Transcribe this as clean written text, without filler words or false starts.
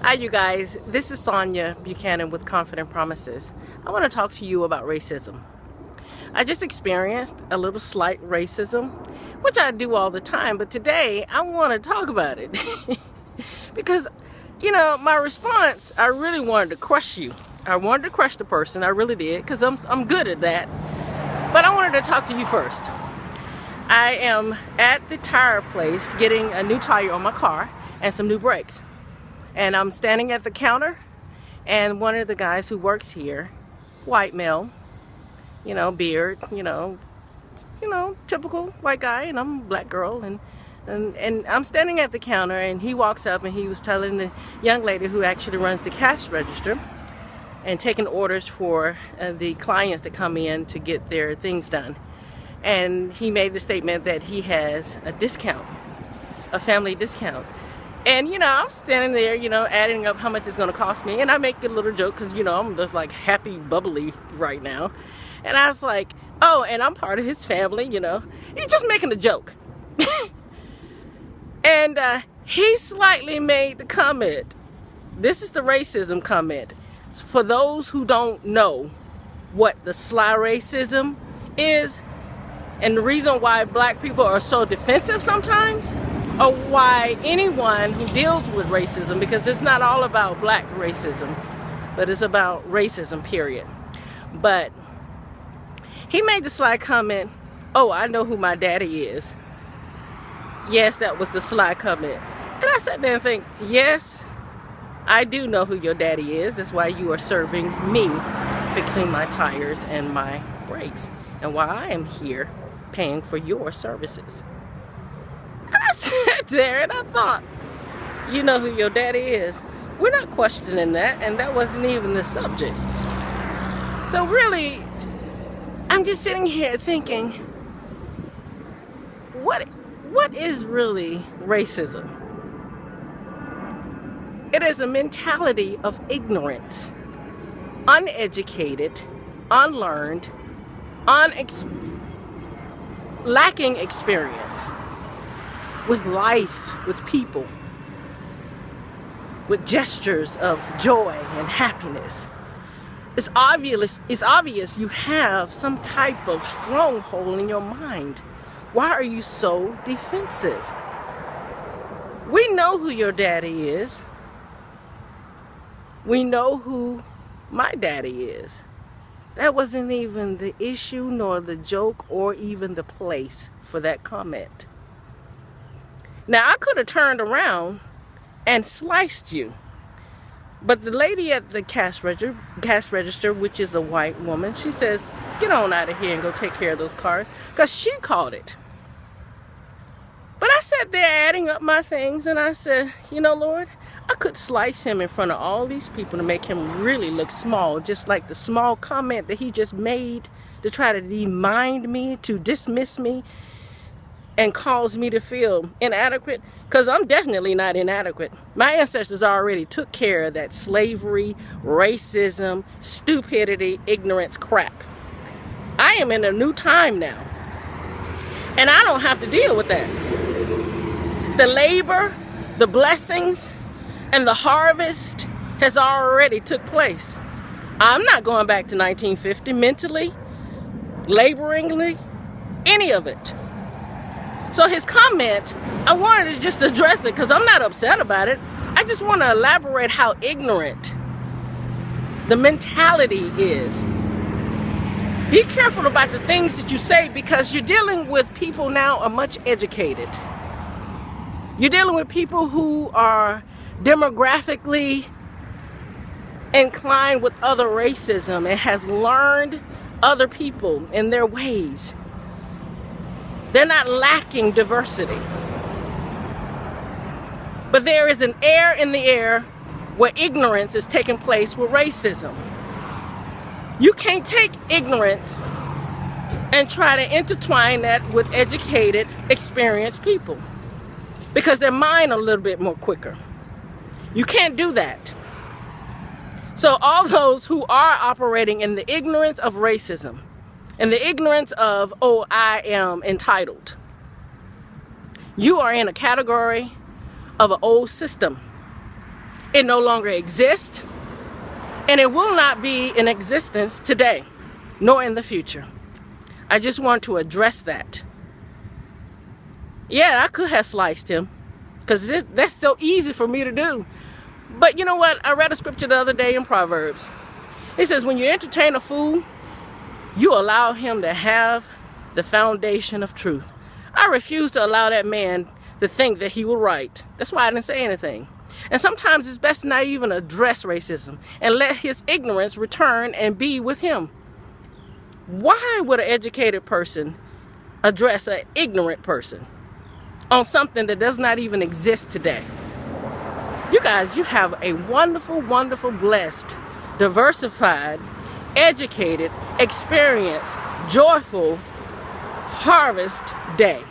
Hi you guys, this is Sonia Buchanan with Confident Promises. I want to talk to you about racism. I just experienced a little slight racism, which I do all the time, but today I want to talk about it. Because, you know, my response, I really wanted to crush you. I wanted to crush the person, I really did, because I'm good at that. But I wanted to talk to you first. I am at the tire place getting a new tire on my car and some new brakes. And I'm standing at the counter, and one of the guys who works here, white male, you know, beard, you know, typical white guy, and I'm a black girl, and I'm standing at the counter, and he walks up and he was telling the young lady who actually runs the cash register and taking orders for the clients that come in to get their things done. And he made the statement that he has a discount, a family discount. And, you know, I'm standing there, you know, adding up how much it's going to cost me. And I make a little joke because, you know, I'm just like happy, bubbly right now. And I was like, oh, and I'm part of his family, you know. He's just making a joke. And he slightly made the comment. This is the racism comment. For those who don't know what the sly racism is, and the reason why black people are so defensive sometimes, or why anyone who deals with racism, because it's not all about black racism, but it's about racism, period. But he made the sly comment, oh, I know who my daddy is. Yes, that was the sly comment. And I sat there and think, yes, I do know who your daddy is. That's why you are serving me, fixing my tires and my brakes, and why I am here paying for your services. And I sat there and I thought, you know who your daddy is. We're not questioning that, and that wasn't even the subject. So really, I'm just sitting here thinking, what is really racism? It is a mentality of ignorance, uneducated, unlearned, lacking experience with life, with people, with gestures of joy and happiness. It's obvious you have some type of stronghold in your mind. Why are you so defensive? We know who your daddy is. We know who my daddy is. That wasn't even the issue, nor the joke, or even the place for that comment. Now, I could have turned around and sliced you. But the lady at the cash register, which is a white woman, she says, get on out of here and go take care of those cars, because she called it. But I sat there adding up my things, and I said, you know, Lord, I could slice him in front of all these people to make him really look small, just like the small comment that he just made to try to remind me, to dismiss me, and cause me to feel inadequate, because I'm definitely not inadequate. My ancestors already took care of that slavery, racism, stupidity, ignorance crap. I am in a new time now, and I don't have to deal with that. The labor, the blessings, and the harvest has already took place. I'm not going back to 1950 mentally, laboringly, any of it. So his comment, I wanted to just address it because I'm not upset about it. I just want to elaborate how ignorant the mentality is. Be careful about the things that you say, because you're dealing with people now are much educated. You're dealing with people who are demographically inclined with other racism and has learned other people and their ways. They're not lacking diversity. But there is an air in the air where ignorance is taking place with racism. You can't take ignorance and try to intertwine that with educated, experienced people, because their mind a little bit more quicker. You can't do that. So all those who are operating in the ignorance of racism, and the ignorance of, oh, I am entitled, you are in a category of an old system. It no longer exists, and it will not be in existence today, nor in the future. I just want to address that. Yeah, I could have sliced him, because that's so easy for me to do. But you know what? I read a scripture the other day in Proverbs. It says, when you entertain a fool, you allow him to have the foundation of truth. I refuse to allow that man to think that he was right. That's why I didn't say anything. And sometimes it's best not even address racism and let his ignorance return and be with him. Why would an educated person address an ignorant person on something that does not even exist today? You guys, you have a wonderful, wonderful, blessed, diversified, educated, experienced, joyful harvest day.